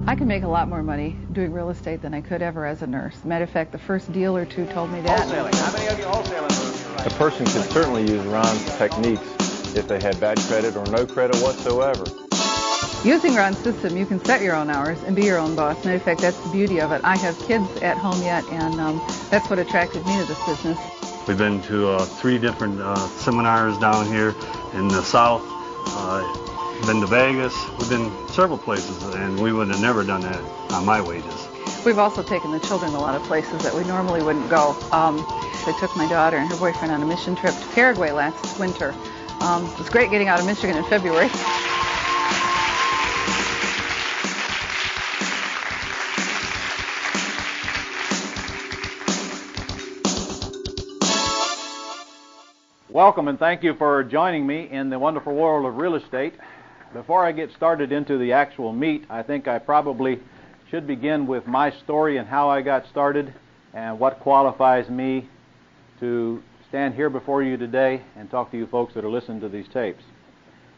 I can make a lot more money doing real estate than I could ever as a nurse. Matter of fact, the first deal or two told me that. Wholesaling. How many of you wholesaling? A person could certainly use Ron's techniques if they had bad credit or no credit whatsoever. Using Ron's system, you can set your own hours and be your own boss. Matter of fact, that's the beauty of it. I have kids at home yet, and that's what attracted me to this business. We've been to 3 different seminars down here in the South. Been to Vegas. We've been several places, and we would have never done that on my wages. We've also taken the children a lot of places that we normally wouldn't go. I took my daughter and her boyfriend on a mission trip to Paraguay last winter. It was great getting out of Michigan in February. Welcome and thank you for joining me in the wonderful world of real estate. Before I get started into the actual meat, I think I probably should begin with my story and how I got started and what qualifies me to stand here before you today and talk to you folks that are listening to these tapes.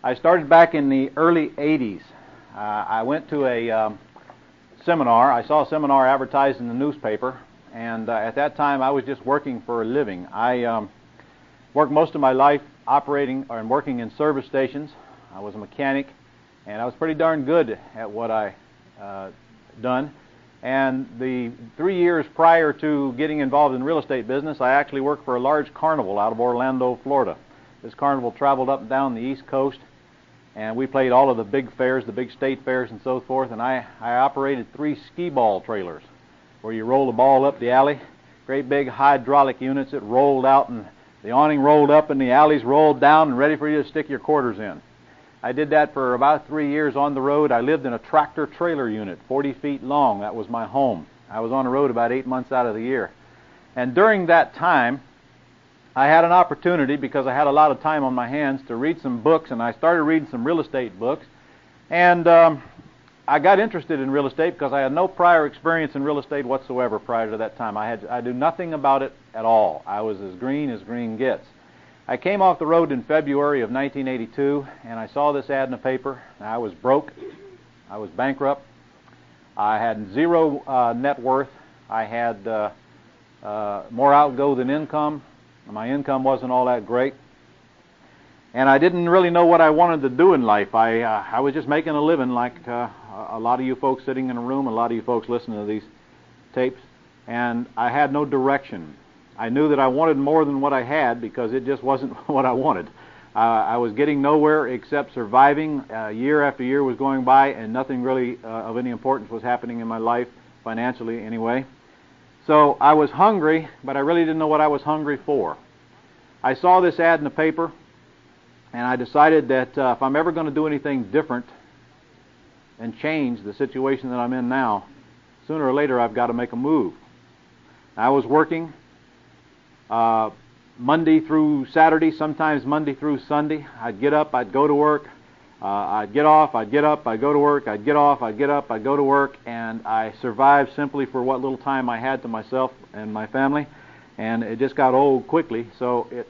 I started back in the early 80s. I went to a seminar. I saw a seminar advertised in the newspaper, and at that time I was just working for a living. I worked most of my life operating and working in service stations. I was a mechanic, and I was pretty darn good at what I done. And the 3 years prior to getting involved in real estate business, I actually worked for a large carnival out of Orlando, Florida. This carnival traveled up and down the East Coast, and we played all of the big fairs, the big state fairs and so forth, and I operated 3 skee ball trailers where you roll the ball up the alley, great big hydraulic units that rolled out, and the awning rolled up and the alleys rolled down and ready for you to stick your quarters in. I did that for about 3 years on the road. I lived in a tractor trailer unit, 40 feet long. That was my home. I was on the road about 8 months out of the year. And during that time, I had an opportunity, because I had a lot of time on my hands, to read some books, and I started reading some real estate books. And I got interested in real estate because I had no prior experience in real estate whatsoever prior to that time. I knew nothing about it at all. I was as green gets. I came off the road in February of 1982, and I saw this ad in the paper. I was broke. I was bankrupt. I had zero net worth. I had more outgo than income. My income wasn't all that great. And I didn't really know what I wanted to do in life. I was just making a living like a lot of you folks sitting in a room, a lot of you folks listening to these tapes, and I had no direction. I knew that I wanted more than what I had because it just wasn't what I wanted. I was getting nowhere except surviving. Year after year was going by, and nothing really of any importance was happening in my life, financially anyway. So I was hungry, but I really didn't know what I was hungry for. I saw this ad in the paper, and I decided that if I'm ever going to do anything different and change the situation that I'm in now, sooner or later I've got to make a move. I was working Monday through Saturday, sometimes Monday through Sunday. I'd get up, I'd go to work, I'd get off, I'd get up, I'd go to work, I'd get off, I'd get up, I'd go to work, and I survived simply for what little time I had to myself and my family, and it just got old quickly. So it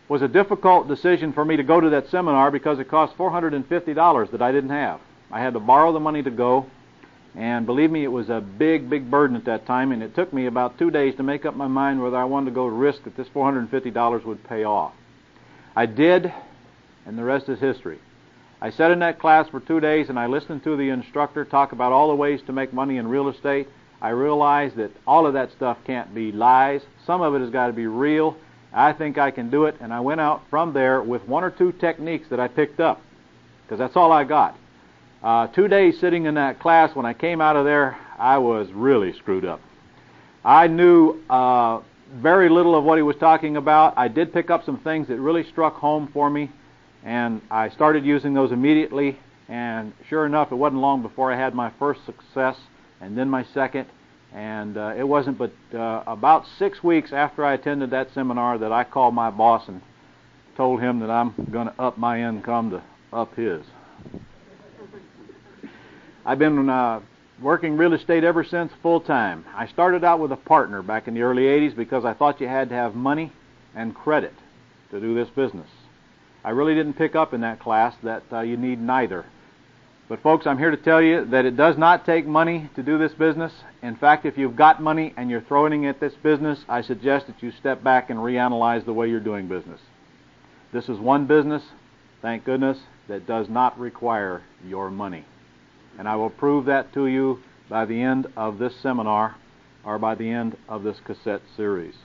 was a difficult decision for me to go to that seminar because it cost $450 that I didn't have. I had to borrow the money to go, and believe me, it was a big burden at that time, and it took me about 2 days to make up my mind whether I wanted to go risk that this $450 would pay off. I did, and the rest is history. I sat in that class for 2 days, and I listened to the instructor talk about all the ways to make money in real estate. I realized that all of that stuff can't be lies. Some of it has got to be real. I think I can do it, and I went out from there with 1 or 2 techniques that I picked up, because that's all I got. 2 days sitting in that class, when I came out of there, I was really screwed up. I knew very little of what he was talking about. I did pick up some things that really struck home for me, and I started using those immediately, and sure enough, it wasn't long before I had my first success, and then my second, and it wasn't but about 6 weeks after I attended that seminar that I called my boss and told him that I'm going to up my income to up his. I've been working real estate ever since, full time. I started out with a partner back in the early 80s because I thought you had to have money and credit to do this business. I really didn't pick up in that class that you need neither. But folks, I'm here to tell you that it does not take money to do this business. In fact, if you've got money and you're throwing it at this business, I suggest that you step back and reanalyze the way you're doing business. This is one business, thank goodness, that does not require your money. And I will prove that to you by the end of this seminar or by the end of this cassette series.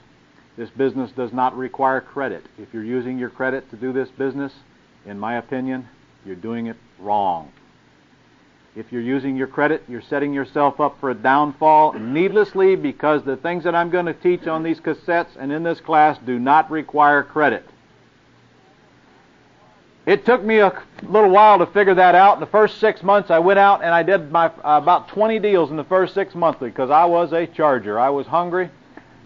This business does not require credit. If you're using your credit to do this business, in my opinion, you're doing it wrong. If you're using your credit, you're setting yourself up for a downfall needlessly, because the things that I'm going to teach on these cassettes and in this class do not require credit. It took me a little while to figure that out. In the first 6 months, I went out and I did my about 20 deals in the first 6 months because I was a charger. I was hungry.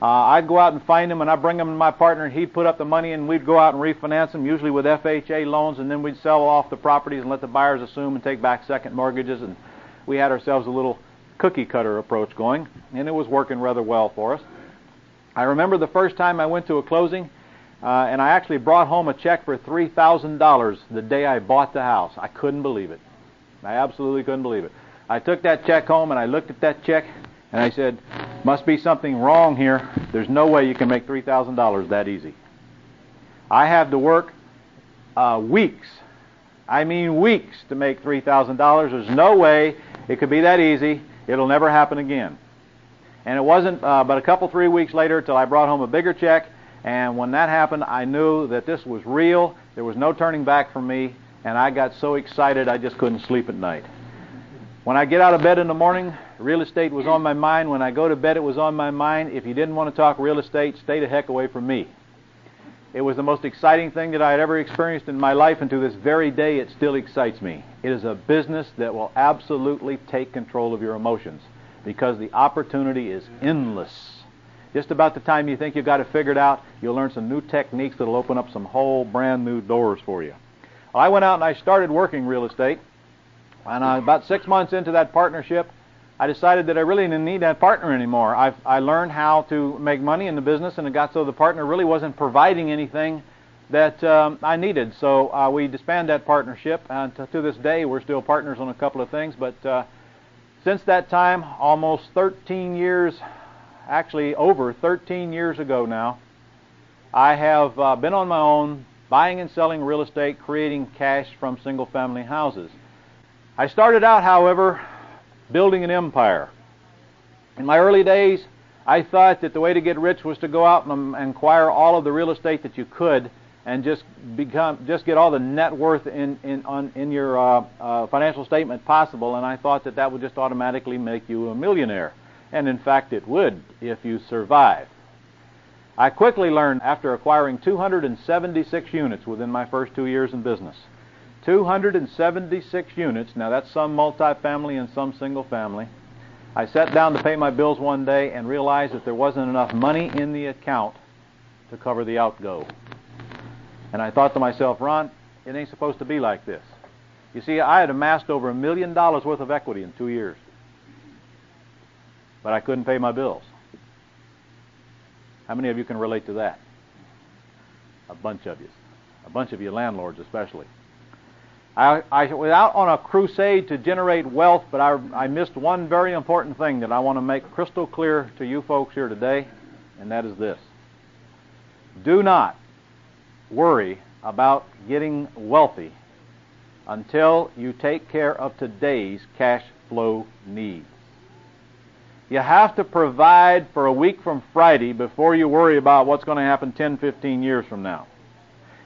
I'd go out and find them, and I'd bring them to my partner, and he'd put up the money, and we'd go out and refinance them, usually with FHA loans, and then we'd sell off the properties and let the buyers assume and take back second mortgages, and we had ourselves a little cookie-cutter approach going, and it was working rather well for us. I remember the first time I went to a closing, and I actually brought home a check for $3,000 the day I bought the house. I couldn't believe it. I absolutely couldn't believe it. I took that check home, and I looked at that check, and I said, must be something wrong here. There's no way you can make $3,000 that easy. I have to work weeks. I mean weeks to make $3,000. There's no way it could be that easy. It'll never happen again. And it wasn't but a couple, 3 weeks later till I brought home a bigger check. And when that happened, I knew that this was real. There was no turning back for me. And I got so excited I just couldn't sleep at night. When I get out of bed in the morning, real estate was on my mind. When I go to bed, it was on my mind. If you didn't want to talk real estate, stay the heck away from me. It was the most exciting thing that I had ever experienced in my life, and to this very day, it still excites me. It is a business that will absolutely take control of your emotions because the opportunity is endless. Just about the time you think you've got it figured out, you'll learn some new techniques that will open up some whole brand new doors for you. Well, I went out and I started working real estate. And about 6 months into that partnership, I decided that I really didn't need that partner anymore. I learned how to make money in the business, and it got so the partner really wasn't providing anything that I needed. So we disbanded that partnership, and to this day, we're still partners on a couple of things. But since that time, almost 13 years, actually over 13 years ago now, I have been on my own, buying and selling real estate, creating cash from single-family houses. I started out, however, building an empire. In my early days, I thought that the way to get rich was to go out and acquire all of the real estate that you could and just get all the net worth in your financial statement possible, and I thought that would just automatically make you a millionaire. And in fact, it would if you survived. I quickly learned, after acquiring 276 units within my first 2 years in business, 276 units. Now that's some multifamily and some single family. I sat down to pay my bills one day and realized that there wasn't enough money in the account to cover the outgo. And I thought to myself, Ron, it ain't supposed to be like this. You see, I had amassed over $1 million worth of equity in 2 years. But I couldn't pay my bills. How many of you can relate to that? A bunch of you. A bunch of you landlords especially. I was out on a crusade to generate wealth, but I missed one very important thing that I want to make crystal clear to you folks here today, and that is this. Do not worry about getting wealthy until you take care of today's cash flow needs. You have to provide for a week from Friday before you worry about what's going to happen 10, 15 years from now.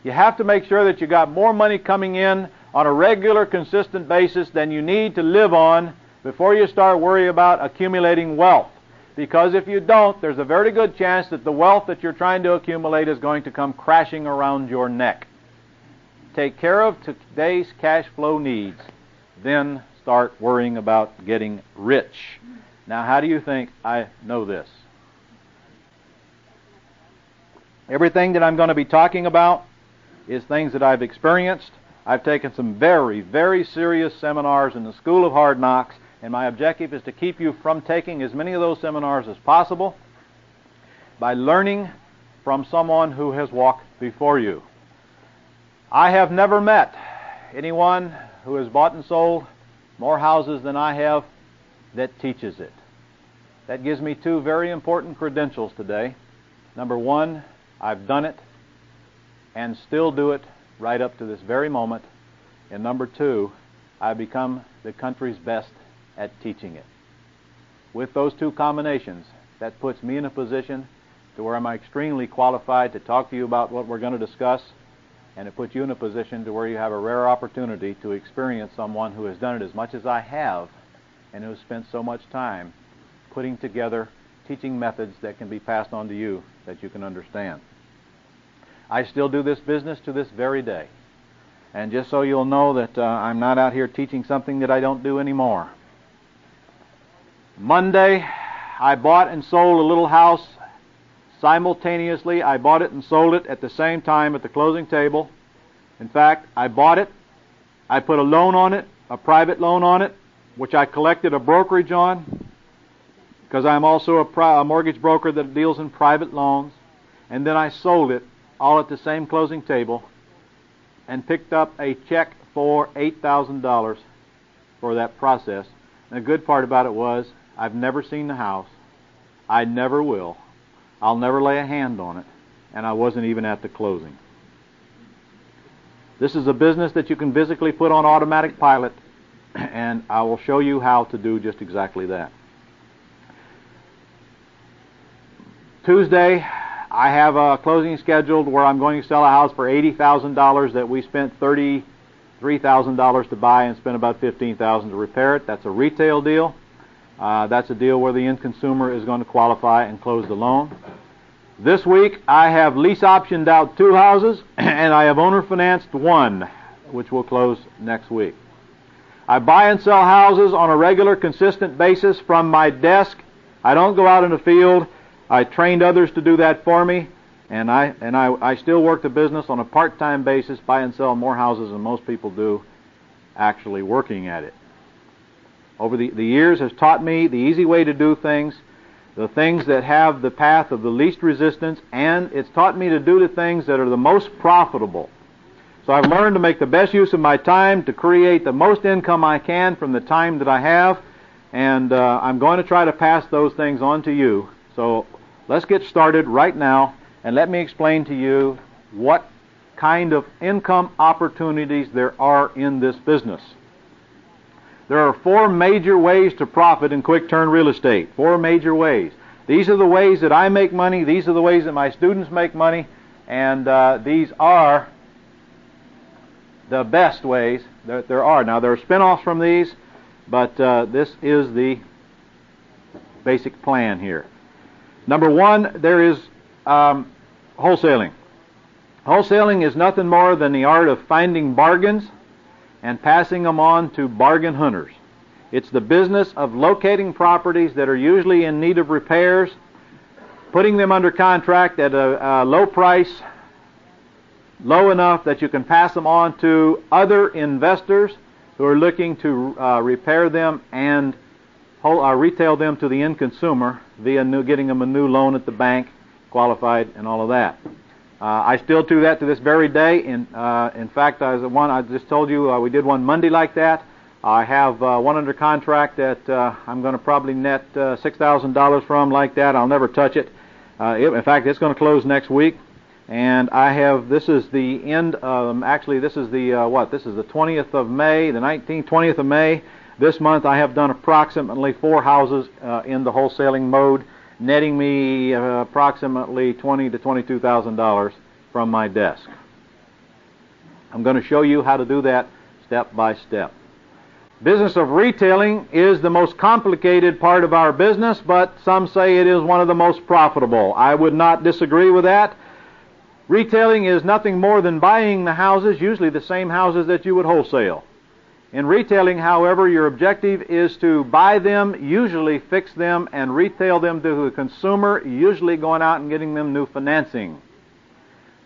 You have to make sure that you got more money coming in on a regular, consistent basis than you need to live on before you start worrying about accumulating wealth. Because if you don't, there's a very good chance that the wealth that you're trying to accumulate is going to come crashing around your neck. Take care of today's cash flow needs, then start worrying about getting rich. Now, how do you think I know this? Everything that I'm going to be talking about is things that I've experienced. I've taken some very, very serious seminars in the School of Hard Knocks, and my objective is to keep you from taking as many of those seminars as possible by learning from someone who has walked before you. I have never met anyone who has bought and sold more houses than I have, that teaches it. That gives me two very important credentials today. Number one, I've done it and still do it right up to this very moment. And number two, I've become the country's best at teaching it. With those two combinations, that puts me in a position to where I'm extremely qualified to talk to you about what we're going to discuss, and it puts you in a position to where you have a rare opportunity to experience someone who has done it as much as I have and who has spent so much time putting together teaching methods that can be passed on to you that you can understand. I still do this business to this very day. And just so you'll know that I'm not out here teaching something that I don't do anymore. Monday, I bought and sold a little house simultaneously. I bought it and sold it at the same time at the closing table. In fact, I bought it, I put a loan on it, a private loan on it, which I collected a brokerage on, because I'm also a mortgage broker that deals in private loans. And then I sold it all at the same closing table and picked up a check for $8,000 for that process. And the good part about it was I've never seen the house. I never will. I'll never lay a hand on it. And I wasn't even at the closing. This is a business that you can physically put on automatic pilot, and I will show you how to do just exactly that. Tuesday, I have a closing scheduled where I'm going to sell a house for $80,000 that we spent $33,000 to buy and spent about $15,000 to repair it. That's a retail deal. That's a deal where the end consumer is going to qualify and close the loan. This week, I have lease optioned out 2 houses, and I have owner financed 1, which will close next week. I buy and sell houses on a regular, consistent basis from my desk. I don't go out in the field. I trained others to do that for me, and I still work the business on a part-time basis, buy and sell more houses than most people do actually working at it. Over the years has taught me the easy way to do things, the things that have the path of the least resistance, and it's taught me to do the things that are the most profitable. So I've learned to make the best use of my time to create the most income I can from the time that I have, and I'm going to try to pass those things on to you. So let's get started right now, and let me explain to you what kind of income opportunities there are in this business. There are 4 major ways to profit in quick-turn real estate. 4 major ways. These are the ways that I make money. These are the ways that my students make money. And these are the best ways that there are. Now, there are spin-offs from these, but this is the basic plan here. Number 1, there is wholesaling. Wholesaling is nothing more than the art of finding bargains and passing them on to bargain hunters. It's the business of locating properties that are usually in need of repairs, putting them under contract at a low price, low enough that you can pass them on to other investors who are looking to repair them and retail them to the end consumer via getting them a new loan at the bank, qualified, and all of that. I still do that to this very day. In fact, one I just told you, we did one Monday like that. I have one under contract that I'm going to probably net $6,000 from like that. I'll never touch it. In fact, it's going to close next week. And I have, this is the end, actually this is the, this is the 20th of May, the 20th of May. This month I have done approximately 4 houses in the wholesaling mode, netting me approximately $20,000 to $22,000 from my desk. I'm going to show you how to do that step by step. Business of retailing is the most complicated part of our business, but some say it is one of the most profitable. I would not disagree with that. Retailing is nothing more than buying the houses, usually the same houses that you would wholesale. In retailing, however, your objective is to buy them, usually fix them, and retail them to the consumer, usually going out and getting them new financing.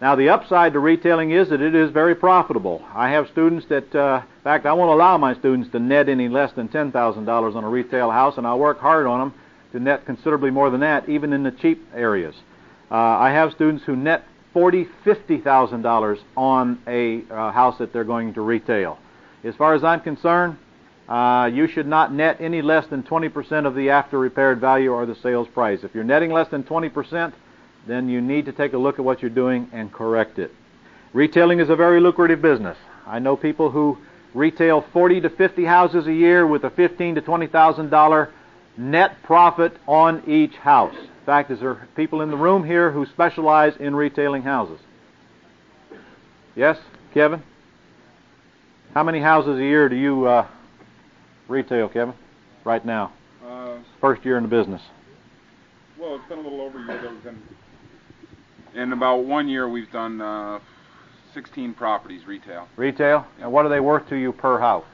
Now, the upside to retailing is that it is very profitable. I have students that, in fact, I won't allow my students to net any less than $10,000 on a retail house, and I work hard on them to net considerably more than that, even in the cheap areas. I have students who net $40,000, $50,000 on a house that they're going to retail. As far as I'm concerned, you should not net any less than 20% of the after repaired value or the sales price. If you're netting less than 20%, then you need to take a look at what you're doing and correct it. Retailing is a very lucrative business. I know people who retail 40 to 50 houses a year with a $15,000 to $20,000 net profit on each house. In fact, is there people in the room here who specialize in retailing houses? Yes, Kevin? How many houses a year do you retail, Kevin, right now? First year in the business. Well, it's been a little over a year that we've been. In about 1 year, we've done 16 properties retail. Retail? And what are they worth to you per house?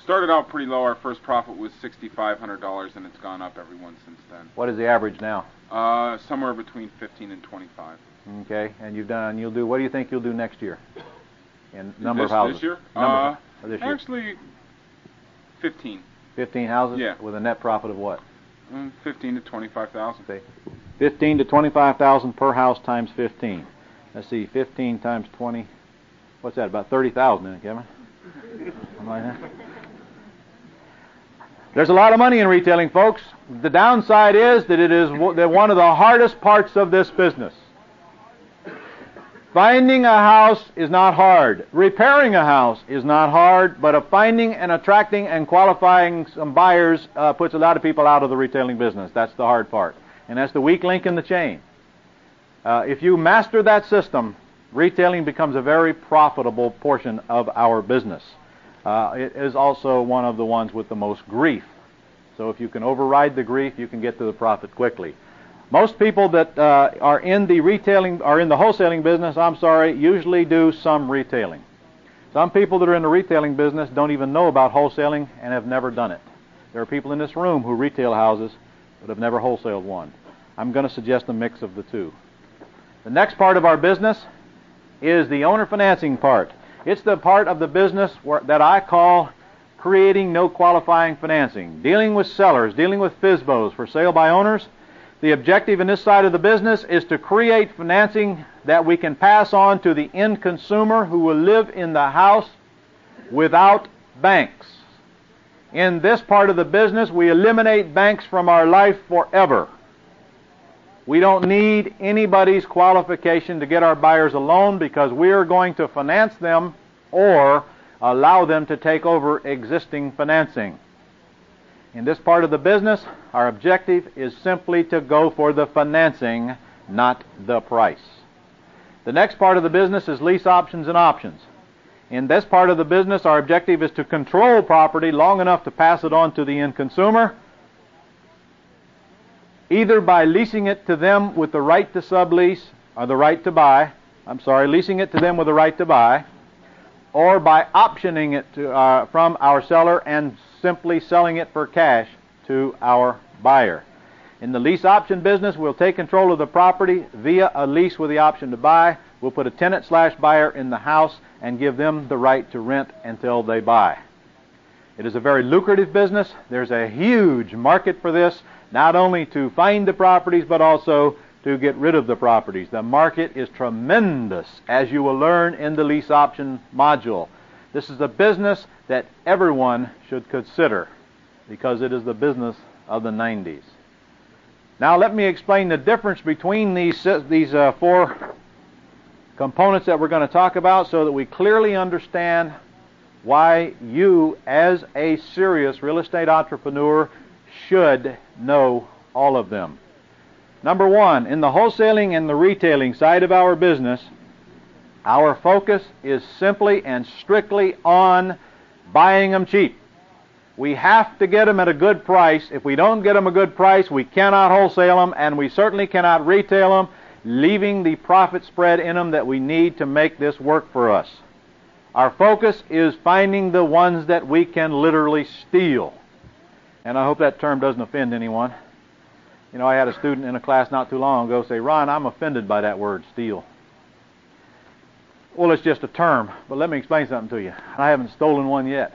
Started out pretty low. Our first profit was $6,500, and it's gone up every one since then. What is the average now? Somewhere between 15 and 25. Okay, and you'll do, what do you think you'll do next year? In number of houses? This year? This year. Actually, 15. 15 houses? Yeah. With a net profit of what? 15 to 25,000. Okay. 15 to 25,000 per house times 15. Let's see, 15 times 20. What's that? About 30,000, isn't it, Kevin? Something like that. There's a lot of money in retailing, folks. The downside is that it is one of the hardest parts of this business. Finding a house is not hard. Repairing a house is not hard, but finding and attracting and qualifying some buyers puts a lot of people out of the retailing business. That's the hard part. And that's the weak link in the chain. If you master that system, retailing becomes a very profitable portion of our business. It is also one of the ones with the most grief. So if you can override the grief, you can get to the profit quickly. Most people that are in the wholesaling business, usually do some retailing. Some people that are in the retailing business don't even know about wholesaling and have never done it. There are people in this room who retail houses but have never wholesaled one. I'm going to suggest a mix of the two. The next part of our business is the owner financing part. It's the part of the business that I call creating no qualifying financing, dealing with sellers, dealing with FSBOs for sale by owners. The objective in this side of the business is to create financing that we can pass on to the end consumer who will live in the house without banks. In this part of the business, we eliminate banks from our life forever. We don't need anybody's qualification to get our buyers a loan because we are going to finance them or allow them to take over existing financing. In this part of the business, our objective is simply to go for the financing, not the price. The next part of the business is lease options and options. In this part of the business, our objective is to control property long enough to pass it on to the end consumer, either by leasing it to them with the right to sublease, or the right to buy, leasing it to them with the right to buy, or by optioning it from our seller and simply selling it for cash to our buyer. In the lease option business, we'll take control of the property via a lease with the option to buy. We'll put a tenant/buyer in the house and give them the right to rent until they buy. It is a very lucrative business. There's a huge market for this, not only to find the properties, but also to get rid of the properties. The market is tremendous, as you will learn in the lease option module. This is a business that everyone should consider because it is the business of the 90s. Now let me explain the difference between these four components that we're going to talk about so that we clearly understand why you, as a serious real estate entrepreneur, should know all of them. Number one, in the wholesaling and the retailing side of our business, our focus is simply and strictly on buying them cheap. We have to get them at a good price. If we don't get them a good price, we cannot wholesale them, and we certainly cannot retail them, leaving the profit spread in them that we need to make this work for us. Our focus is finding the ones that we can literally steal. And I hope that term doesn't offend anyone. You know, I had a student in a class not too long ago say, "Ron, I'm offended by that word, steal." Well, it's just a term, but let me explain something to you. I haven't stolen one yet.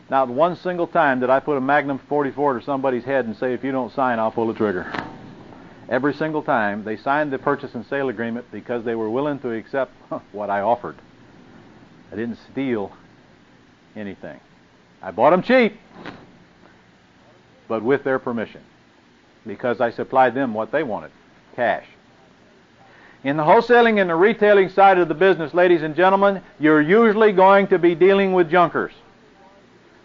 Not one single time did I put a Magnum 44 to somebody's head and say, "If you don't sign, I'll pull the trigger." Every single time, they signed the purchase and sale agreement because they were willing to accept what I offered. I didn't steal anything. I bought them cheap, but with their permission, because I supplied them what they wanted, cash. In the wholesaling and the retailing side of the business, ladies and gentlemen, you're usually going to be dealing with junkers.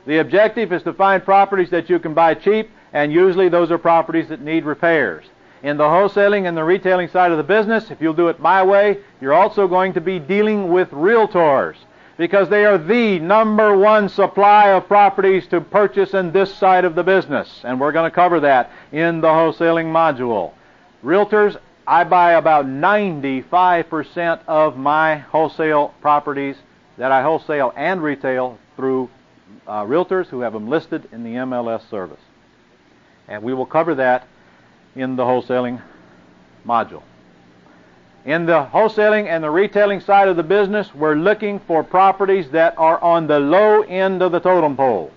The objective is to find properties that you can buy cheap, and usually those are properties that need repairs. In the wholesaling and the retailing side of the business, if you'll do it my way, you're also going to be dealing with realtors, because they are the number one supply of properties to purchase in this side of the business. And we're going to cover that in the wholesaling module. Realtors, I buy about 95% of my wholesale properties that I wholesale and retail through realtors who have them listed in the MLS service. And we will cover that in the wholesaling module. In the wholesaling and the retailing side of the business, we're looking for properties that are on the low end of the totem pole.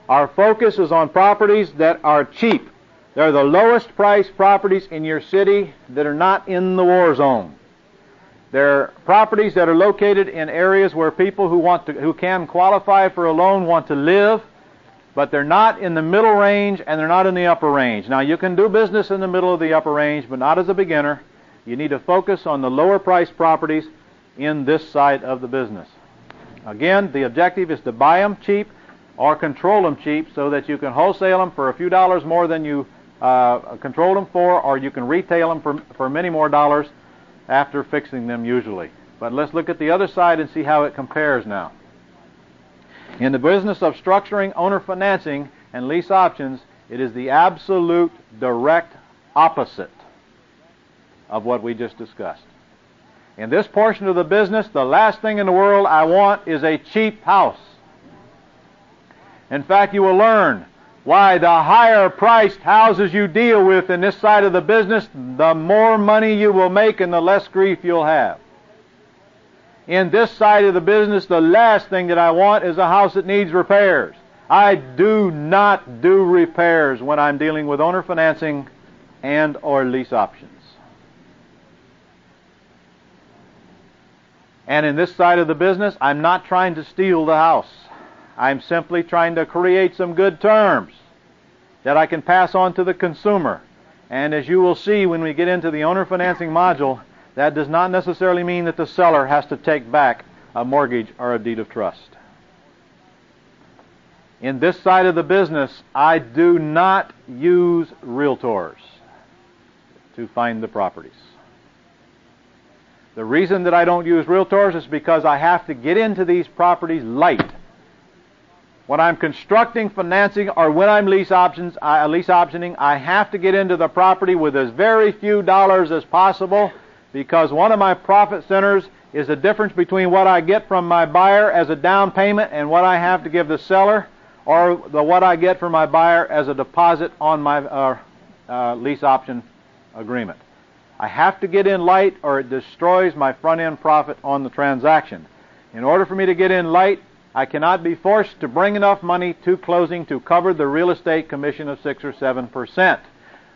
Our focus is on properties that are cheap. They're the lowest priced properties in your city that are not in the war zone. They're properties that are located in areas where people who can qualify for a loan want to live, but they're not in the middle range and they're not in the upper range. Now, you can do business in the middle of the upper range, but not as a beginner. You need to focus on the lower priced properties in this side of the business. Again, the objective is to buy them cheap or control them cheap so that you can wholesale them for a few dollars more than you control them for, or you can retail them for many more dollars after fixing them usually. But let's look at the other side and see how it compares now. In the business of structuring owner financing and lease options, it is the absolute direct opposite of what we just discussed. In this portion of the business, the last thing in the world I want is a cheap house. In fact, you will learn why the higher priced houses you deal with in this side of the business, the more money you will make and the less grief you'll have. In this side of the business, the last thing that I want is a house that needs repairs. I do not do repairs when I'm dealing with owner financing and or lease options. And in this side of the business, I'm not trying to steal the house. I'm simply trying to create some good terms that I can pass on to the consumer. And as you will see when we get into the owner financing module, that does not necessarily mean that the seller has to take back a mortgage or a deed of trust. In this side of the business, I do not use realtors to find the properties. The reason that I don't use realtors is because I have to get into these properties light. When I'm constructing financing or when I'm lease optioning, I have to get into the property with as very few dollars as possible, because one of my profit centers is the difference between what I get from my buyer as a down payment and what I have to give the seller, or what I get from my buyer as a deposit on my lease option agreement. I have to get in light or it destroys my front-end profit on the transaction. In order for me to get in light, I cannot be forced to bring enough money to closing to cover the real estate commission of 6 or 7%.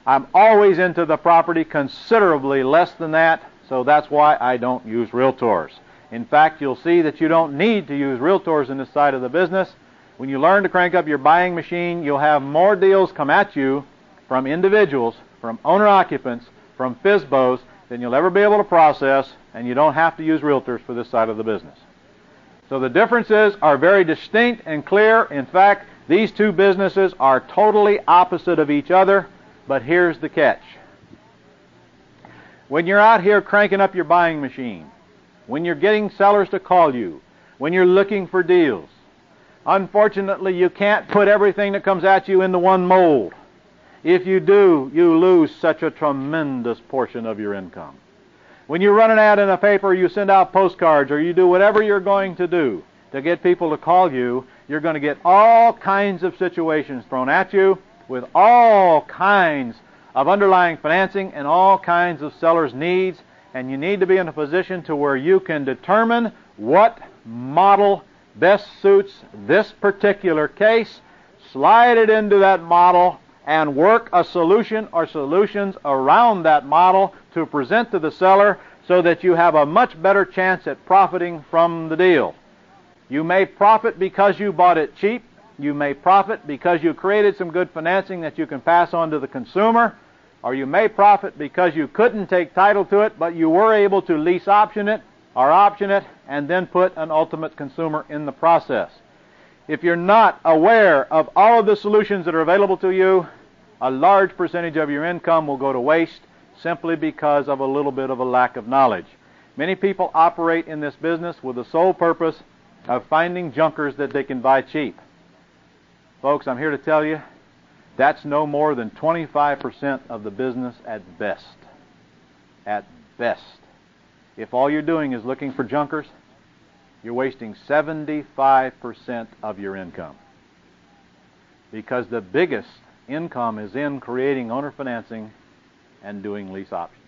I'm always into the property considerably less than that, so that's why I don't use realtors. In fact, you'll see that you don't need to use realtors in this side of the business. When you learn to crank up your buying machine, you'll have more deals come at you from individuals, from owner-occupants, from FSBOs than you'll ever be able to process, and you don't have to use realtors for this side of the business. So the differences are very distinct and clear. In fact, these two businesses are totally opposite of each other, but here's the catch. When you're out here cranking up your buying machine, when you're getting sellers to call you, when you're looking for deals, unfortunately you can't put everything that comes at you into one mold. If you do, you lose such a tremendous portion of your income. When you run an ad in a paper, you send out postcards, or you do whatever you're going to do to get people to call you, you're going to get all kinds of situations thrown at you with all kinds of underlying financing and all kinds of sellers' needs, and you need to be in a position to where you can determine what model best suits this particular case, slide it into that model, and work a solution or solutions around that model to present to the seller so that you have a much better chance at profiting from the deal. You may profit because you bought it cheap. You may profit because you created some good financing that you can pass on to the consumer, or you may profit because you couldn't take title to it, but you were able to lease option it or option it and then put an ultimate consumer in the process. If you're not aware of all of the solutions that are available to you, a large percentage of your income will go to waste simply because of a little bit of a lack of knowledge. Many people operate in this business with the sole purpose of finding junkers that they can buy cheap. Folks, I'm here to tell you, that's no more than 25% of the business at best. At best. If all you're doing is looking for junkers, you're wasting 75% of your income. Because the biggest income is in creating owner financing and doing lease options.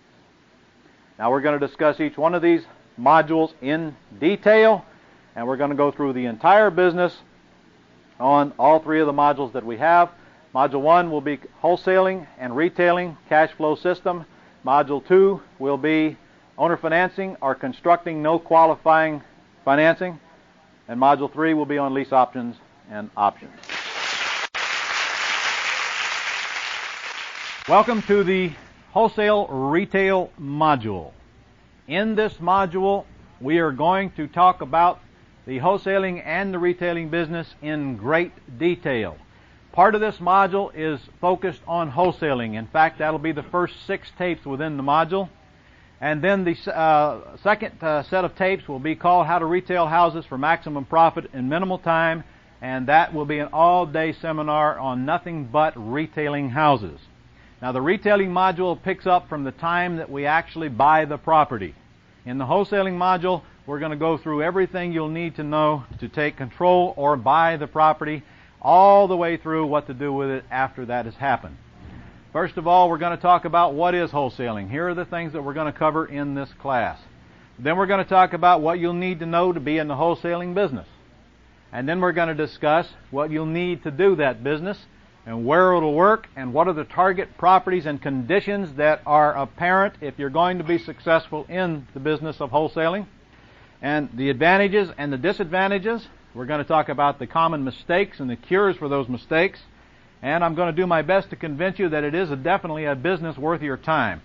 Now we're going to discuss each one of these modules in detail, and we're going to go through the entire business on all three of the modules that we have. Module 1 will be wholesaling and retailing cash flow system. Module 2 will be owner financing or constructing no qualifying financing. And Module 3 will be on lease options and options. Welcome to the wholesale retail module. In this module, we are going to talk about the wholesaling and the retailing business in great detail. Part of this module is focused on wholesaling. In fact, that'll be the first 6 tapes within the module. And then the second set of tapes will be called How to Retail Houses for Maximum Profit in Minimal Time, and that will be an all-day seminar on nothing but retailing houses. Now, the retailing module picks up from the time that we actually buy the property. In the wholesaling module, we're going to go through everything you'll need to know to take control or buy the property, all the way through what to do with it after that has happened. First of all, we're going to talk about what is wholesaling. Here are the things that we're going to cover in this class. Then we're going to talk about what you'll need to know to be in the wholesaling business. And then we're going to discuss what you'll need to do that business and where it'll work and what are the target properties and conditions that are apparent if you're going to be successful in the business of wholesaling, and the advantages and the disadvantages. We're going to talk about the common mistakes and the cures for those mistakes, and I'm going to do my best to convince you that it is definitely a business worth your time.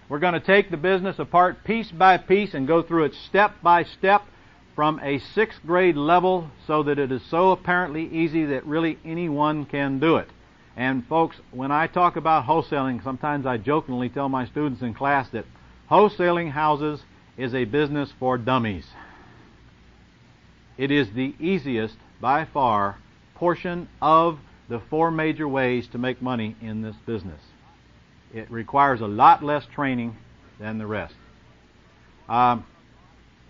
We're going to take the business apart piece by piece and go through it step by step from a 6th grade level so that it is so apparently easy that really anyone can do it. And folks, when I talk about wholesaling, sometimes I jokingly tell my students in class that wholesaling houses is a business for dummies. It is the easiest, by far, portion of the 4 major ways to make money in this business. It requires a lot less training than the rest.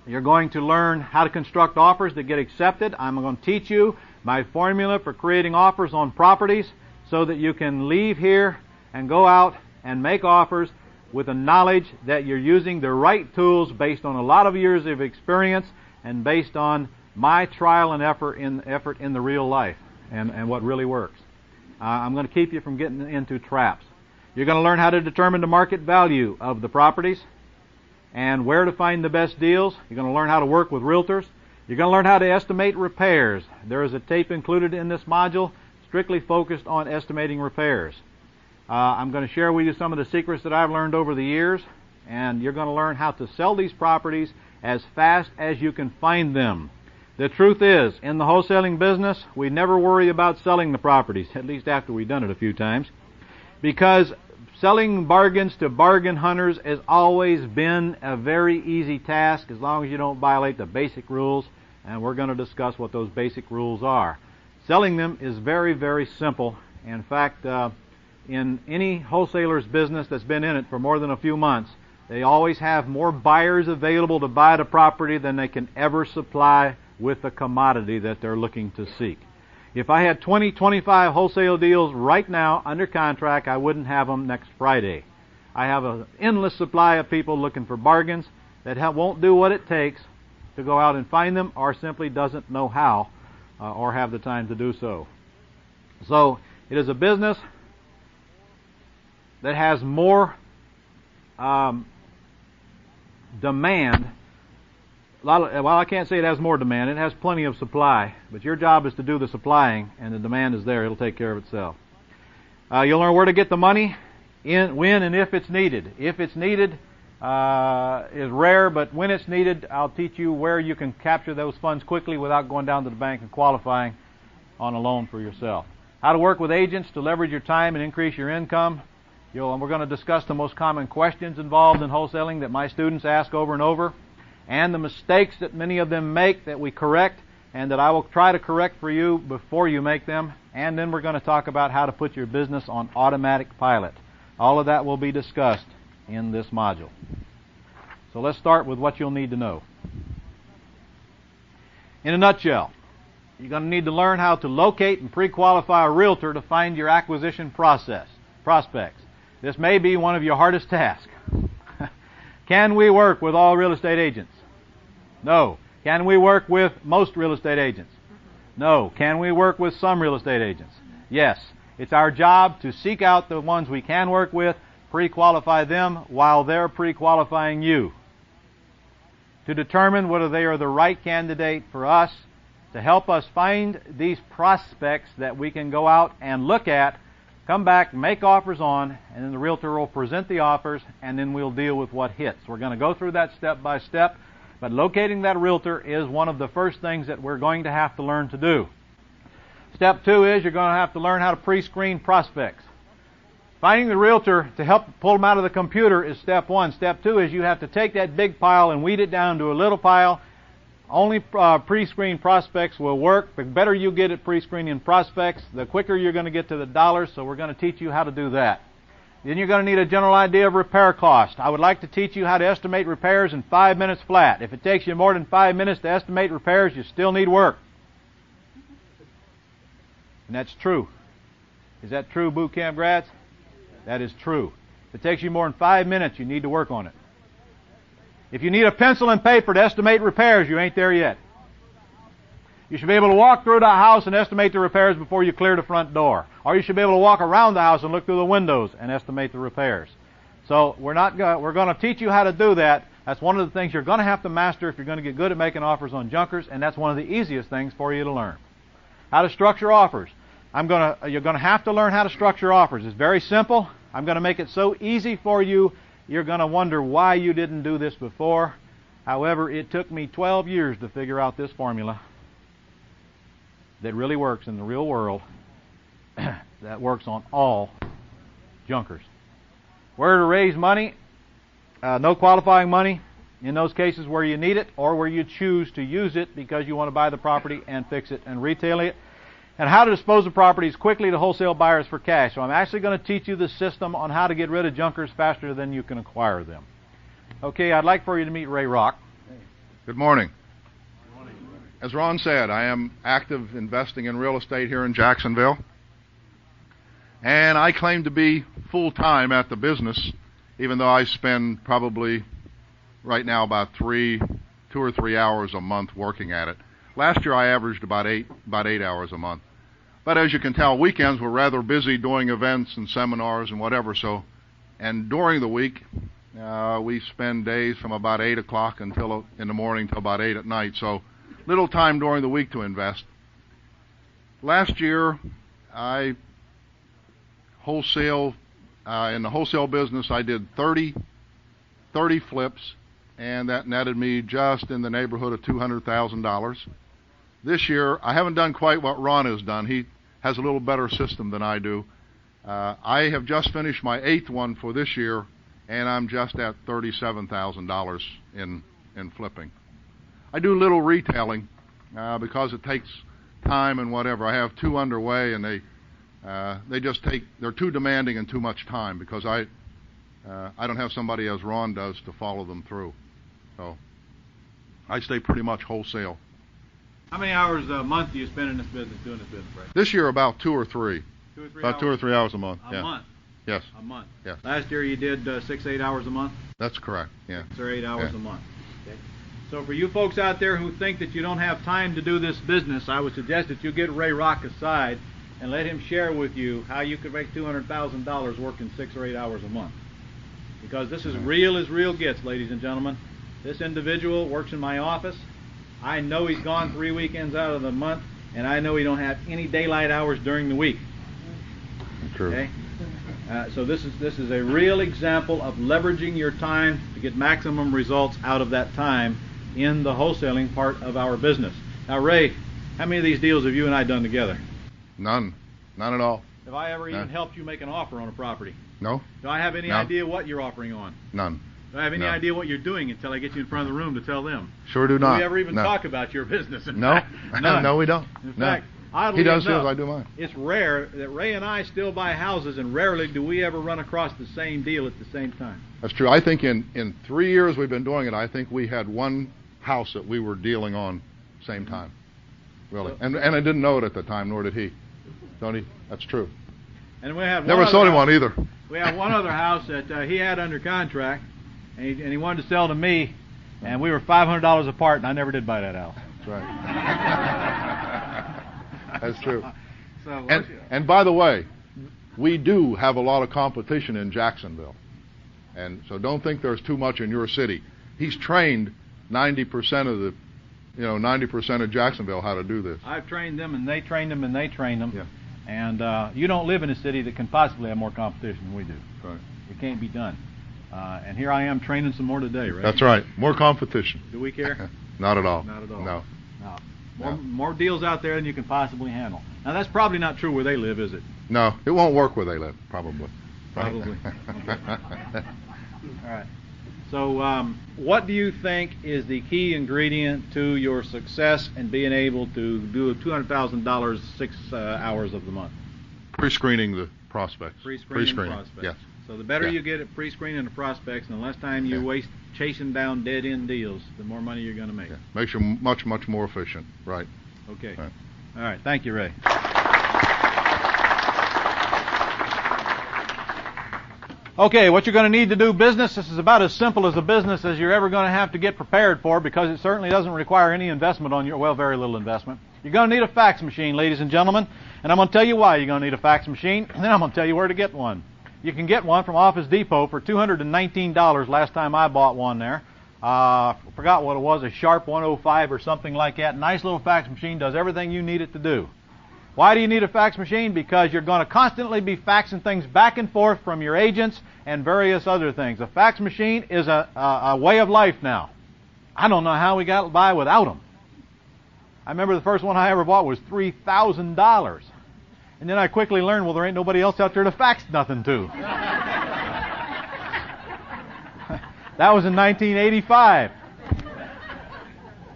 You're going to learn how to construct offers that get accepted. I'm going to teach you my formula for creating offers on properties so that you can leave here and go out and make offers with the knowledge that you're using the right tools based on a lot of years of experience and based on my trial and effort in the real life and what really works. I'm going to keep you from getting into traps. You're going to learn how to determine the market value of the properties and where to find the best deals. You're going to learn how to work with realtors. You're going to learn how to estimate repairs. There is a tape included in this module strictly focused on estimating repairs. I'm going to share with you some of the secrets that I've learned over the years, and you're going to learn how to sell these properties as fast as you can find them. The truth is, in the wholesaling business, we never worry about selling the properties, at least after we've done it a few times, because selling bargains to bargain hunters has always been a very easy task as long as you don't violate the basic rules, and we're going to discuss what those basic rules are. Selling them is very, very simple. In fact, in any wholesaler's business that's been in it for more than a few months, they always have more buyers available to buy the property than they can ever supply with the commodity that they're looking to seek. If I had 20, 25 wholesale deals right now under contract, I wouldn't have them next Friday. I have an endless supply of people looking for bargains that won't do what it takes to go out and find them, or simply doesn't know how or have the time to do so. So it is a business that has more demand well, I can't say it has more demand. It has plenty of supply, but your job is to do the supplying, and the demand is there. It'll take care of itself. You'll learn where to get the money, when and if it's needed. If it's needed is rare, but when it's needed, I'll teach you where you can capture those funds quickly without going down to the bank and qualifying on a loan for yourself. How to work with agents to leverage your time and increase your income. And we're going to discuss the most common questions involved in wholesaling that my students ask over and over, and the mistakes that many of them make that we correct, and that I will try to correct for you before you make them. And then we're going to talk about how to put your business on automatic pilot. All of that will be discussed in this module. So let's start with what you'll need to know. In a nutshell, you're going to need to learn how to locate and pre-qualify a realtor to find your acquisition prospects. This may be one of your hardest tasks. Can we work with all real estate agents? No. Can we work with most real estate agents? No. Can we work with some real estate agents? Yes. It's our job to seek out the ones we can work with, pre-qualify them while they're pre-qualifying you, to determine whether they are the right candidate for us, to help us find these prospects that we can go out and look at, come back, make offers on, and then the realtor will present the offers, and then we'll deal with what hits. We're going to go through that step by step, but locating that realtor is one of the first things that we're going to have to learn to do. Step 2 is you're going to have to learn how to pre-screen prospects. Finding the realtor to help pull them out of the computer is step 1. Step 2 is you have to take that big pile and weed it down to a little pile. Only pre-screened prospects will work. The better you get at pre-screening prospects, the quicker you're going to get to the dollars, so we're going to teach you how to do that. Then you're going to need a general idea of repair cost. I would like to teach you how to estimate repairs in 5 minutes flat. If it takes you more than 5 minutes to estimate repairs, you still need work. And that's true. Is that true, boot camp grads? That is true. If it takes you more than 5 minutes, you need to work on it. If you need a pencil and paper to estimate repairs, you ain't there yet. You should be able to walk through the house and estimate the repairs before you clear the front door. Or you should be able to walk around the house and look through the windows and estimate the repairs. So we're going to teach you how to do that. That's one of the things you're going to have to master if you're going to get good at making offers on junkers, and that's one of the easiest things for you to learn. How to structure offers. You're going to have to learn how to structure offers. It's very simple. I'm going to make it so easy for you, you're going to wonder why you didn't do this before. However, it took me 12 years to figure out this formula that really works in the real world, that works on all junkers. Where to raise money, no qualifying money in those cases where you need it or where you choose to use it because you want to buy the property and fix it and retail it. And how to dispose of properties quickly to wholesale buyers for cash. So I'm actually going to teach you the system on how to get rid of junkers faster than you can acquire them. Okay, I'd like for you to meet Ray Rock. Good morning. As Ron said, I am active investing in real estate here in Jacksonville. And I claim to be full-time at the business, even though I spend probably right now about 2 or 3 hours a month working at it. Last year I averaged about 8 hours a month. But as you can tell, weekends we're rather busy doing events and seminars and whatever. And during the week, we spend days from about 8 o'clock until in the morning till about 8 at night. So little time during the week to invest. Last year, I wholesale in the wholesale business. I did 30 flips, and that netted me just in the neighborhood of $200,000. This year, I haven't done quite what Ron has done. He has a little better system than I do. I have just finished my 8th one for this year, and I'm just at $37,000 in flipping. I do little retailing because it takes time and whatever. I have 2 underway, and they're too demanding and too much time because I don't have somebody as Ron does to follow them through. So I stay pretty much wholesale. How many hours a month do you spend in this business, doing this business, Ray? This year, about 2 or 3. 2 or 3 about hours? 2 or 3 hours a month. A month? Yes. A month? Yes. Last year you did 6 or 8 hours a month? That's correct, yeah. 6 or 8 hours a month. Okay. So for you folks out there who think that you don't have time to do this business, I would suggest that you get Ray Rock aside and let him share with you how you could make $200,000 working 6 or 8 hours a month. Because this is real as real gets, ladies and gentlemen. This individual works in my office. I know he's gone 3 weekends out of the month, and I know he don't have any daylight hours during the week. True. Okay? So this is a real example of leveraging your time to get maximum results out of that time in the wholesaling part of our business. Now, Ray, how many of these deals have you and I done together? None at all. Have I ever even None. helped you make an offer on a property? No, Do I have any No. idea what you're offering on? none. Do I have any No. idea what you're doing until I get you in front of the room to tell them? Sure do not. Do we ever even No. talk about your business? In No, fact, none. no, we don't. In No. fact, oddly He does enough, his, I do mine. it's rare that Ray and I still buy houses, and rarely do we ever run across the same deal at the same time. That's true. I think in 3 years we've been doing it, I think we had one house that we were dealing on same time. Really. And I didn't know it at the time, nor did he. Tony, that's true. And we have Never sold him one either. We have one other house that he had under contract, and he wanted to sell to me, and we were $500 apart, and I never did buy that house. That's right. That's true. So, And by the way, we do have a lot of competition in Jacksonville. And so don't think there's too much in your city. He's trained 90% of the 90% of Jacksonville how to do this. I've trained them, and they trained them, and they trained them. Yeah. And you don't live in a city that can possibly have more competition than we do. Right. It can't be done. And here I am training some more today, right? That's right. More competition. Do we care? Not at all. Not at all. No. No. More deals out there than you can possibly handle. Now, that's probably not true where they live, is it? No, it won't work where they live, probably. Probably. Okay. All right. So, what do you think is the key ingredient to your success in being able to do $200,000 6 hours of the month? Pre-screening the prospects. Pre-screening prospects. Yes. So the better Yeah. you get at pre-screening the prospects, and the less time you Yeah. waste chasing down dead-end deals, the more money you're going to make. Yeah. Makes you much more efficient. Right. Okay. Right. All right. Thank you, Ray. Okay, what you're going to need to do business, this is about as simple as a business as you're ever going to have to get prepared for, because it certainly doesn't require any investment on your, well, very little investment. You're going to need a fax machine, ladies and gentlemen, and I'm going to tell you why you're going to need a fax machine, and then I'm going to tell you where to get one. You can get one from Office Depot for $219 last time I bought one there. Forgot what it was, a Sharp 105 or something like that. Nice little fax machine, does everything you need it to do. Why do you need a fax machine? Because you're going to constantly be faxing things back and forth from your agents and various other things. A fax machine is a way of life now. I don't know how we got by without them. I remember the first one I ever bought was $3,000. And then I quickly learned, well, there ain't nobody else out there to fax nothing to. That was in 1985.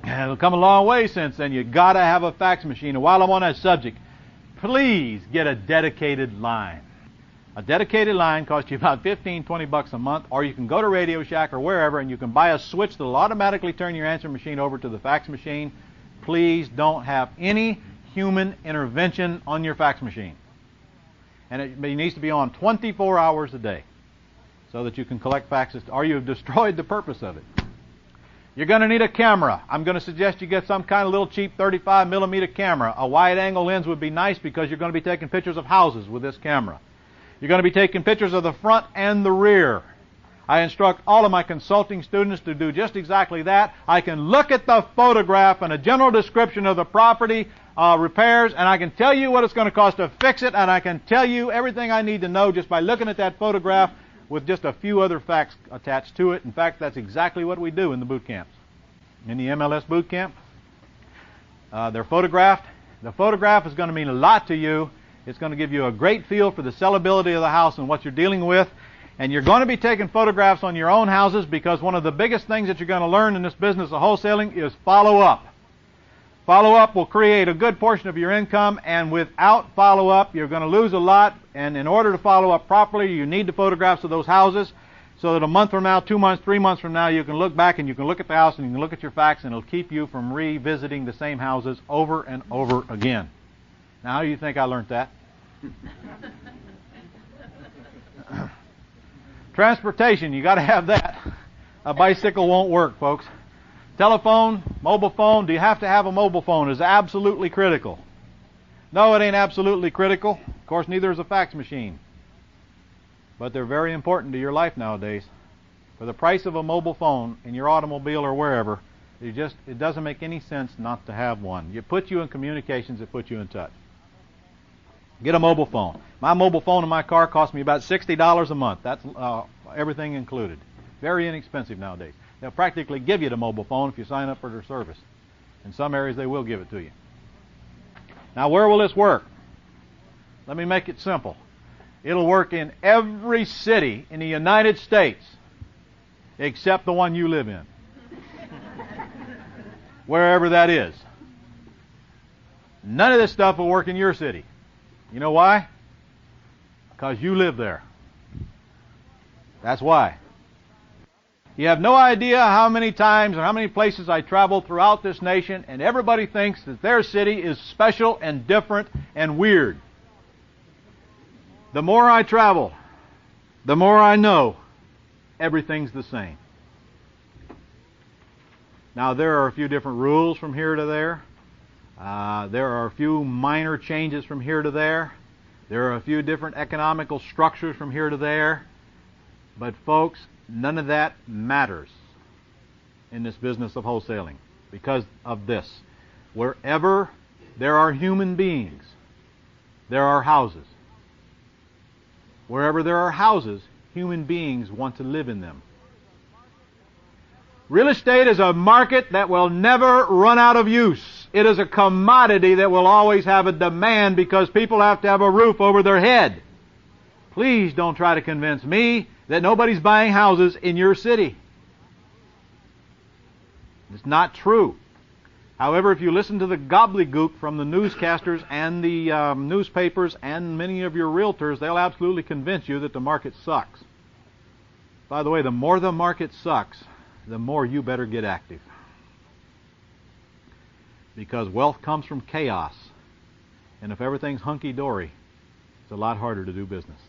And it'll come a long way since then. You got to have a fax machine. And while I'm on that subject, please get a dedicated line. A dedicated line costs you about $15-20 a month, or you can go to Radio Shack or wherever and you can buy a switch that will automatically turn your answering machine over to the fax machine. Please don't have any human intervention on your fax machine. And it needs to be on 24 hours a day so that you can collect faxes, or you've destroyed the purpose of it. You're going to need a camera. I'm going to suggest you get some kind of little cheap 35mm camera. A wide-angle lens would be nice because you're going to be taking pictures of houses with this camera. You're going to be taking pictures of the front and the rear. I instruct all of my consulting students to do just exactly that. I can look at the photograph and a general description of the property repairs, and I can tell you what it's going to cost to fix it, and I can tell you everything I need to know just by looking at that photograph with just a few other facts attached to it. In fact, that's exactly what we do in the boot camps. In the MLS boot camp, they're photographed. The photograph is going to mean a lot to you. It's going to give you a great feel for the sellability of the house and what you're dealing with. And you're going to be taking photographs on your own houses, because one of the biggest things that you're going to learn in this business of wholesaling is follow-up. Follow-up will create a good portion of your income, and without follow-up, you're going to lose a lot. And in order to follow up properly, you need the photographs of those houses, so that a month from now, 2 months, 3 months from now, you can look back and you can look at the house and you can look at your facts, and it'll keep you from revisiting the same houses over and over again. Now, how do you think I learned that? Transportation, you got to have that. A bicycle won't work, folks. Telephone, mobile phone, do you have to have a mobile phone? Is absolutely critical. No, it ain't absolutely critical. Of course, neither is a fax machine. But they're very important to your life nowadays. for the price of a mobile phone in your automobile or wherever, it doesn't make any sense not to have one. It puts you in communications, it puts you in touch. Get a mobile phone. My mobile phone in my car costs me about $60 a month. That's everything included. Very inexpensive nowadays. They'll practically give you the mobile phone if you sign up for their service. In some areas they will give it to you. Now where will this work? Let me make it simple. It'll work in every city in the United States except the one you live in. Wherever that is. None of this stuff will work in your city. You know why? Because you live there. That's why. You have no idea how many times or how many places I travel throughout this nation, and everybody thinks that their city is special and different and weird. The more I travel, the more I know everything's the same. Now, there are a few different rules from here to there. There are a few minor changes from here to there. There are a few different economical structures from here to there. But folks, none of that matters in this business of wholesaling because of this. Wherever there are human beings, there are houses. Wherever there are houses, human beings want to live in them. Real estate is a market that will never run out of use. It is a commodity that will always have a demand because people have to have a roof over their head. Please don't try to convince me that nobody's buying houses in your city. It's not true. However, if you listen to the gobbledygook from the newscasters and the newspapers and many of your realtors, they'll absolutely convince you that the market sucks. By the way, the more the market sucks, the more you better get active. Because wealth comes from chaos. And if everything's hunky-dory, it's a lot harder to do business.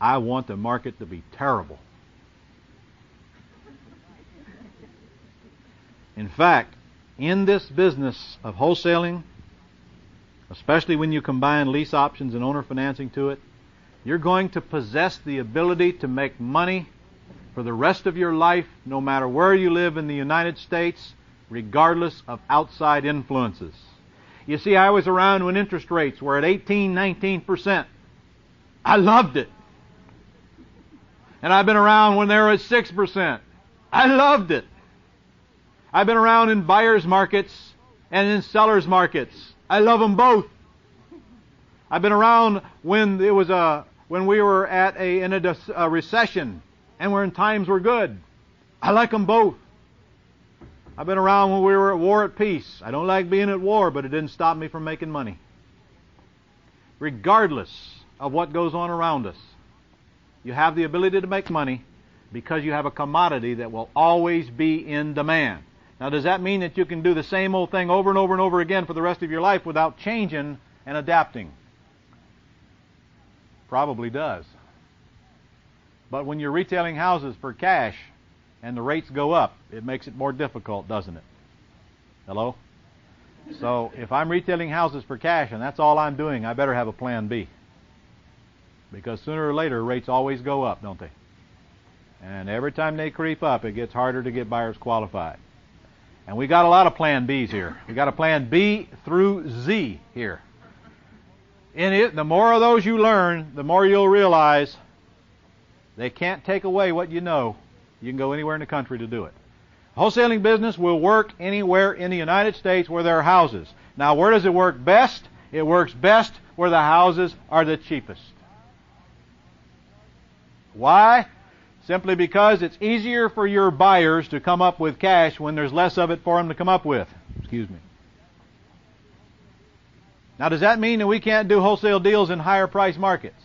I want the market to be terrible. In fact, in this business of wholesaling, especially when you combine lease options and owner financing to it, you're going to possess the ability to make money for the rest of your life, no matter where you live in the United States, regardless of outside influences. You see, I was around when interest rates were at 18, 19%. I loved it. And I've been around when they were at 6%. I loved it. I've been around in buyers markets and in sellers markets. I love them both. I've been around when we were in a recession and when times were good. I like them both. I've been around when we were at war at peace. I don't like being at war, but it didn't stop me from making money. Regardless of what goes on around us, you have the ability to make money because you have a commodity that will always be in demand. Now, does that mean that you can do the same old thing over and over and over again for the rest of your life without changing and adapting? Probably does. But when you're retailing houses for cash and the rates go up, it makes it more difficult, doesn't it? Hello? So if I'm retailing houses for cash and that's all I'm doing, I better have a plan B. Because sooner or later, rates always go up, don't they? And every time they creep up, it gets harder to get buyers qualified. And we got a lot of plan Bs here. We got a plan B through Z here. In it, the more of those you learn, the more you'll realize they can't take away what you know. You can go anywhere in the country to do it. Wholesaling business will work anywhere in the United States where there are houses. Now, where does it work best? It works best where the houses are the cheapest. Why? Simply because it's easier for your buyers to come up with cash when there's less of it for them to come up with. Excuse me. Now, does that mean that we can't do wholesale deals in higher price markets?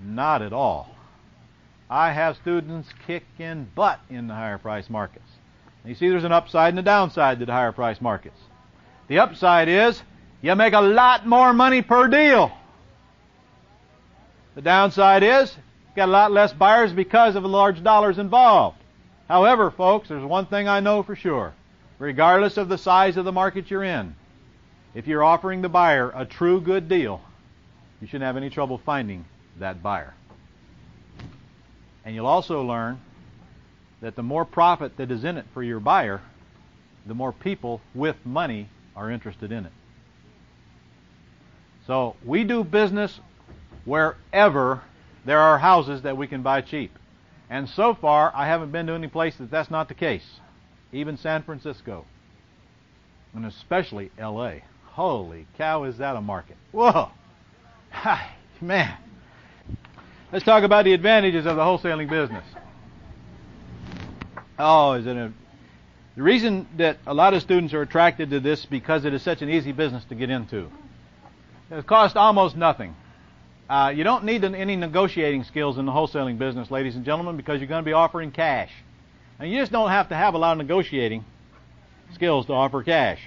Not at all. I have students kicking butt in the higher price markets. You see, there's an upside and a downside to the higher price markets. The upside is you make a lot more money per deal. The downside is you got a lot less buyers because of the large dollars involved. However, folks, there's one thing I know for sure. Regardless of the size of the market you're in, if you're offering the buyer a true good deal, you shouldn't have any trouble finding that buyer. And you'll also learn that the more profit that is in it for your buyer, the more people with money are interested in it. So we do business wherever there are houses that we can buy cheap. And so far, I haven't been to any place that that's not the case. Even San Francisco. And especially L.A. Holy cow, is that a market. Whoa! Hi, man. Let's talk about the advantages of the wholesaling business. Oh, the reason that a lot of students are attracted to this is because it is such an easy business to get into. It costs almost nothing. You don't need any negotiating skills in the wholesaling business, ladies and gentlemen, because you're going to be offering cash. And you just don't have to have a lot of negotiating skills to offer cash.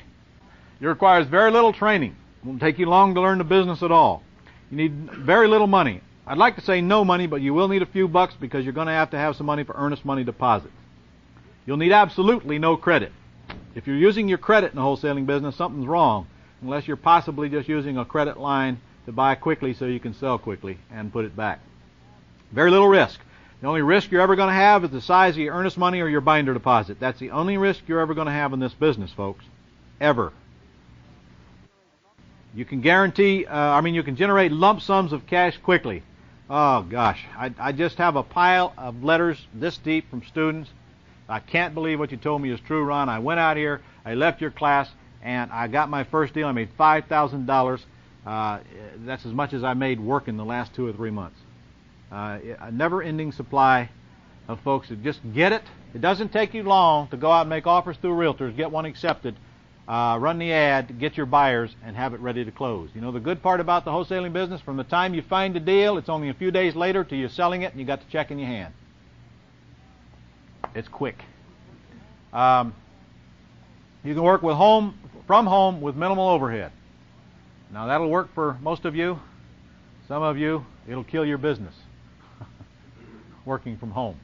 It requires very little training. It won't take you long to learn the business at all. You need very little money. I'd like to say no money, but you will need a few bucks because you're going to have some money for earnest money deposits. You'll need absolutely no credit. If you're using your credit in the wholesaling business, something's wrong, unless you're possibly just using a credit line to buy quickly so you can sell quickly and put it back. Very little risk. The only risk you're ever going to have is the size of your earnest money or your binder deposit. That's the only risk you're ever going to have in this business, folks. Ever. You can you can generate lump sums of cash quickly. Oh, gosh. I just have a pile of letters this deep from students. I can't believe what you told me is true, Ron. I went out here, I left your class, and I got my first deal. I made $5,000. That's as much as I made working the last 2 or 3 months. A never-ending supply of folks that just get it. It doesn't take you long to go out and make offers through realtors, get one accepted, run the ad, get your buyers, and have it ready to close. You know, the good part about the wholesaling business, from the time you find the deal, it's only a few days later till you're selling it and you got the check in your hand. It's quick. You can work from home with minimal overhead. Now that'll work for most of you. Some of you, it'll kill your business. Working from home.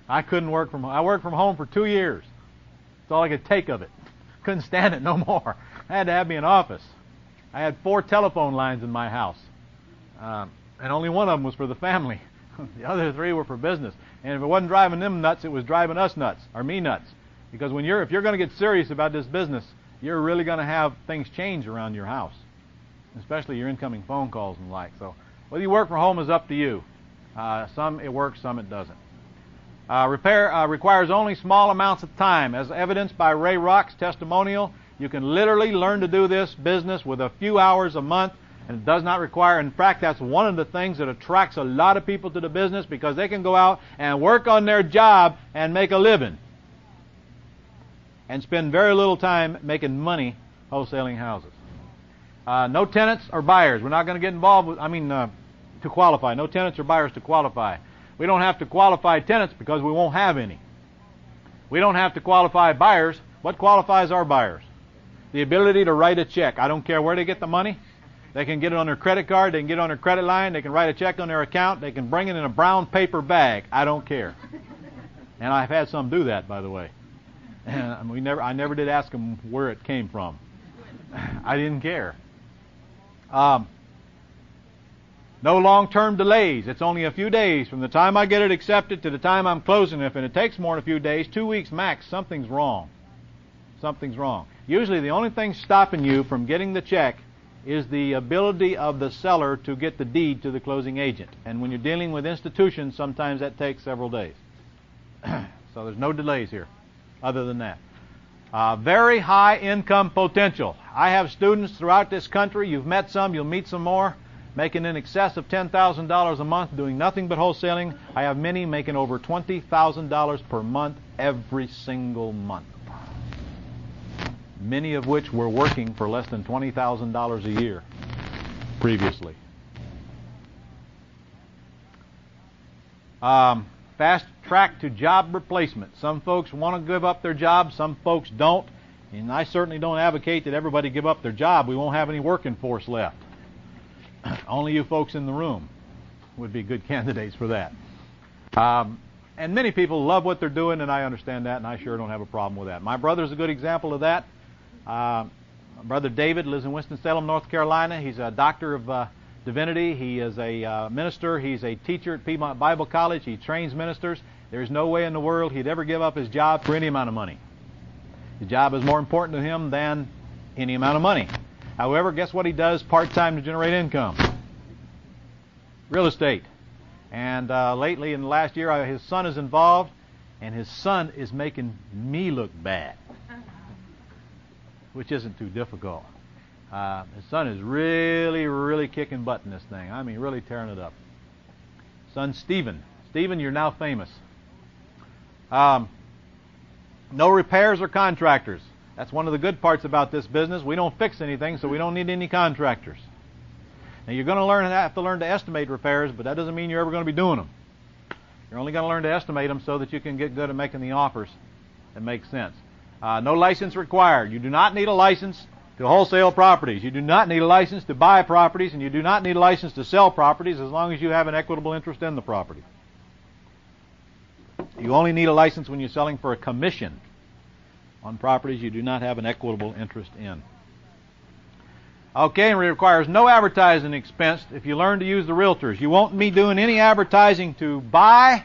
I couldn't work from home. I worked from home for 2 years. That's all I could take of it. Couldn't stand it no more. I had to have me an office. I had 4 telephone lines in my house. And only one of them was for the family. The other 3 were for business. And if it wasn't driving them nuts, it was driving us nuts, or me nuts. Because if you're going to get serious about this business, you're really going to have things change around your house, especially your incoming phone calls and the like. So whether you work from home is up to you. Some it works, some it doesn't. Repair requires only small amounts of time. As evidenced by Ray Rock's testimonial, you can literally learn to do this business with a few hours a month, and it does not require, in fact, that's one of the things that attracts a lot of people to the business, because they can go out and work on their job and make a living and spend very little time making money wholesaling houses. No tenants or buyers. We're not going to get involved with, to qualify. No tenants or buyers to qualify. We don't have to qualify tenants because we won't have any. We don't have to qualify buyers. What qualifies our buyers? The ability to write a check. I don't care where they get the money. They can get it on their credit card. They can get it on their credit line. They can write a check on their account. They can bring it in a brown paper bag. I don't care. And I've had some do that, by the way. And I never did ask them where it came from. I didn't care. No long-term delays. It's only a few days from the time I get it accepted to the time I'm closing it. And it takes more than a few days, 2 weeks max, something's wrong. Something's wrong. Usually the only thing stopping you from getting the check is the ability of the seller to get the deed to the closing agent. And when you're dealing with institutions, sometimes that takes several days. So there's no delays here other than that. Very high income potential. I have students throughout this country. You've met some, you'll meet some more, making in excess of $10,000 a month, doing nothing but wholesaling. I have many making over $20,000 per month every single month. Many of which were working for less than $20,000 a year previously. Fast track to job replacement. Some folks want to give up their job, some folks don't. And I certainly don't advocate that everybody give up their job. We won't have any working force left. Only you folks in the room would be good candidates for that. And many people love what they're doing, and I understand that, and I sure don't have a problem with that. My brother's a good example of that. My brother David lives in Winston-Salem, North Carolina. He's a doctor of divinity. He is a minister. He's a teacher at Piedmont Bible College. He trains ministers. There's no way in the world he'd ever give up his job for any amount of money. The job is more important to him than any amount of money. However, guess what he does part-time to generate income? Real estate. And lately, in the last year, his son is involved, and his son is making me look bad, which isn't too difficult. His son is really, really kicking butt in this thing. I mean, really tearing it up. Son Stephen. Stephen, you're now famous. No repairs or contractors. That's one of the good parts about this business. We don't fix anything, so we don't need any contractors. Now, you're going to have to learn to estimate repairs, but that doesn't mean you're ever going to be doing them. You're only going to learn to estimate them so that you can get good at making the offers that make sense. No license required. You do not need a license to wholesale properties. You do not need a license to buy properties, and you do not need a license to sell properties as long as you have an equitable interest in the property. You only need a license when you're selling for a commission on properties you do not have an equitable interest in. Okay, and it requires no advertising expense if you learn to use the realtors. You won't be doing any advertising to buy.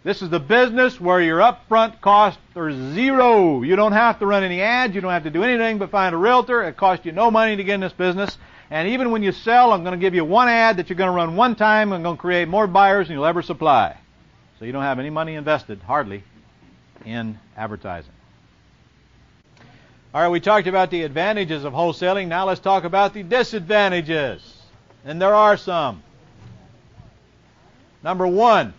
This is the business where your upfront costs are zero. You don't have to run any ads. You don't have to do anything but find a realtor. It costs you no money to get in this business. And even when you sell, I'm going to give you one ad that you're going to run one time and going to create more buyers than you'll ever supply. So you don't have any money invested, hardly, in advertising. All right, we talked about the advantages of wholesaling. Now let's talk about the disadvantages. And there are some. Number one,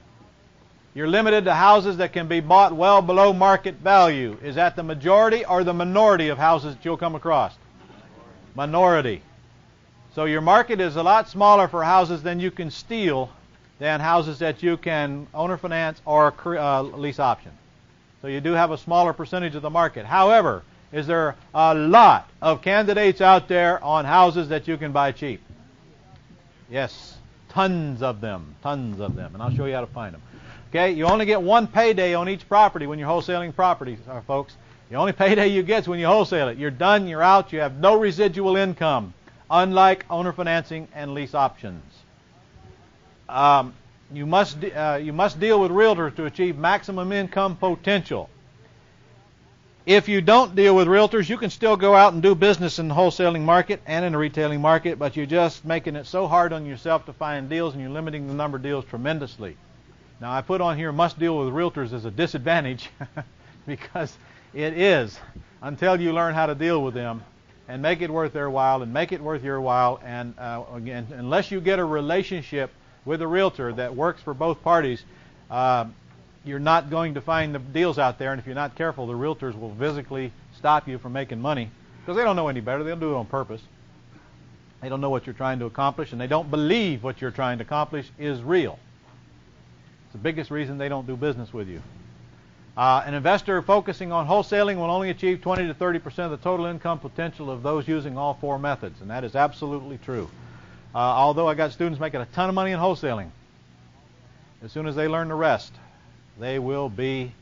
you're limited to houses that can be bought well below market value. Is that the majority or the minority of houses that you'll come across? Minority. So your market is a lot smaller for houses than you can steal than houses that you can owner finance or lease option. So you do have a smaller percentage of the market. However, is there a lot of candidates out there on houses that you can buy cheap? Yes, tons of them, and I'll show you how to find them. Okay, you only get one payday on each property when you're wholesaling properties, folks. The only payday you get is when you wholesale it. You're done, you're out, you have no residual income, unlike owner financing and lease options. You must deal with realtors to achieve maximum income potential. If you don't deal with realtors, you can still go out and do business in the wholesaling market and in the retailing market, but you're just making it so hard on yourself to find deals, and you're limiting the number of deals tremendously. Now, I put on here must deal with realtors as a disadvantage because it is until you learn how to deal with them and make it worth their while and make it worth your while. And again, unless you get a relationship with a realtor that works for both parties, you're not going to find the deals out there. And if you're not careful, the realtors will physically stop you from making money because they don't know any better. They'll do it on purpose. They don't know what you're trying to accomplish, and they don't believe what you're trying to accomplish is real. It's the biggest reason they don't do business with you. An investor focusing on wholesaling will only achieve 20 to 30% of the total income potential of those using all four methods, and that is absolutely true. Although I got students making a ton of money in wholesaling, as soon as they learn the rest, they will be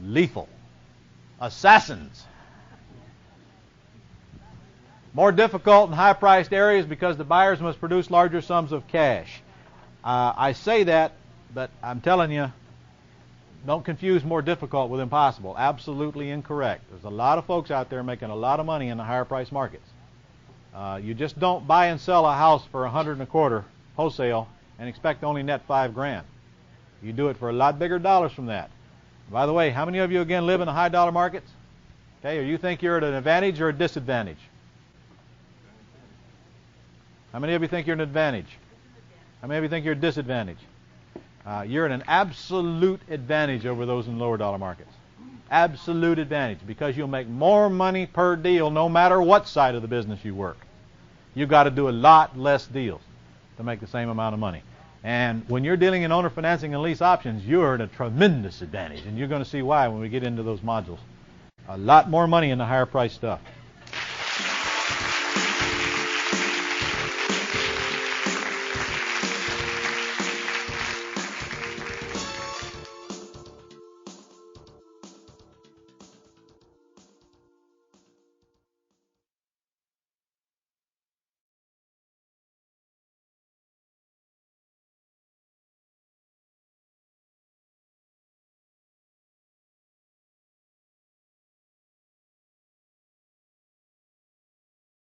lethal assassins. More difficult in high-priced areas because the buyers must produce larger sums of cash. I say that, but I'm telling you, don't confuse more difficult with impossible. Absolutely incorrect. There's a lot of folks out there making a lot of money in the higher-priced markets. You just don't buy and sell a house for $125 wholesale and expect to only net $5,000. You do it for a lot bigger dollars from that. By the way, how many of you again live in the high dollar markets? Okay, or you think you're at an advantage or a disadvantage? How many of you think you're at an advantage? How many of you think you're at a disadvantage? You're at an absolute advantage over those in lower dollar markets. Absolute advantage, because you'll make more money per deal no matter what side of the business you work. You've got to do a lot less deals to make the same amount of money. And when you're dealing in owner financing and lease options, you're at a tremendous advantage, and you're going to see why when we get into those modules. A lot more money in the higher price stuff.